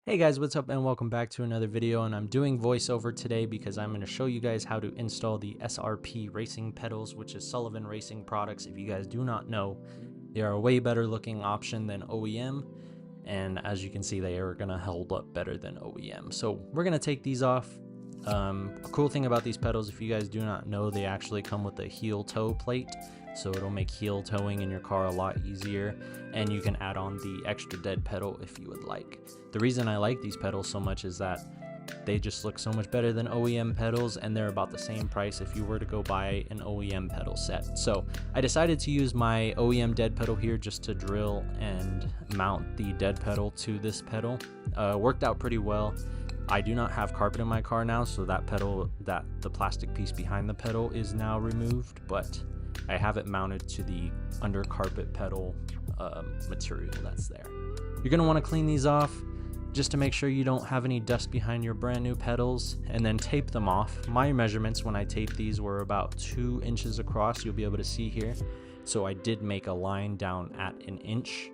Hey guys, what's up and welcome back to another video, and I'm doing voiceover today because I'm going to show you guys how to install the SRP racing pedals, which is Sullivan Racing products. If you guys do not know, they are a way better looking option than OEM, and as you can see, they are going to hold up better than OEM. So we're going to take these off. A cool thing about these pedals, if you guys do not know, they actually come with a heel toe plate, so it'll make heel towing in your car a lot easier, and you can add on the extra dead pedal if you would like. The reason I like these pedals so much is that they just look so much better than OEM pedals, and they're about the same price if you were to go buy an OEM pedal set. So I decided to use my OEM dead pedal here just to drill and mount the dead pedal to this pedal. Worked out pretty well. I do not have carpet in my car now, so that pedal, the plastic piece behind the pedal is now removed, but I have it mounted to the under carpet pedal material that's there. You're going to want to clean these off just to make sure you don't have any dust behind your brand new pedals, and then tape them off. My measurements when I taped these were about 2 inches across. You'll be able to see here. So I did make a line down at 1 inch,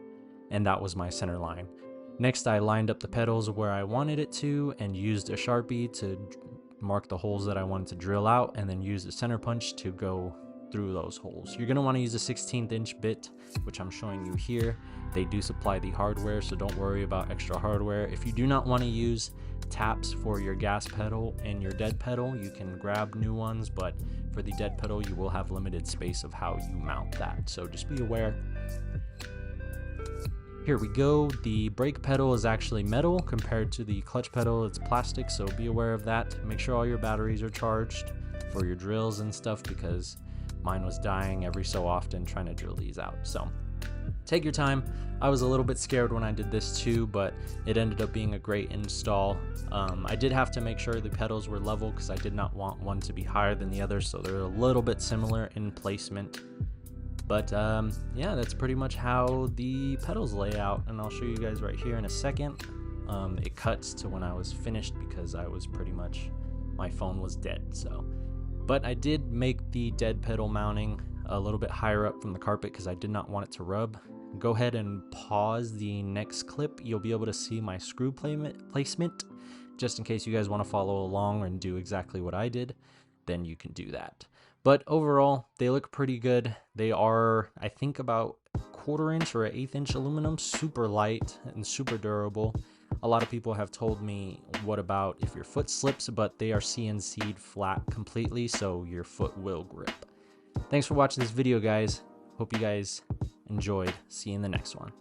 and that was my center line. Next, I lined up the pedals where I wanted it to and used a Sharpie to mark the holes that I wanted to drill out, and then used a center punch to go through those holes. You're going to want to use a 16th inch bit, which I'm showing you here. They do supply the hardware, so don't worry about extra hardware. If you do not want to use taps for your gas pedal and your dead pedal, you can grab new ones, but for the dead pedal, you will have limited space of how you mount that, so just be aware. Here we go. The brake pedal is actually metal compared to the clutch pedal. It's plastic, so be aware of that. Make sure all your batteries are charged for your drills and stuff, because mine was dying every so often trying to drill these out. So take your time. I was a little bit scared when I did this too, but it ended up being a great install. I did have to make sure the pedals were level because I did not want one to be higher than the other, so they're a little bit similar in placement. But yeah, that's pretty much how the pedals lay out, and I'll show you guys right here in a second. It cuts to when I was finished because I was pretty much, my phone was dead. So, but I did make the dead pedal mounting a little bit higher up from the carpet because I did not want it to rub. Go ahead and pause the next clip. You'll be able to see my screw placement, just in case you guys want to follow along and do exactly what I did, then you can do that. But overall, they look pretty good. They are, I think, about 1/4 inch or 1/8 inch aluminum, super light and super durable. A lot of people have told me, what about if your foot slips? But they are CNC'd flat completely, so your foot will grip. Thanks for watching this video, guys. Hope you guys enjoyed. See you in the next one.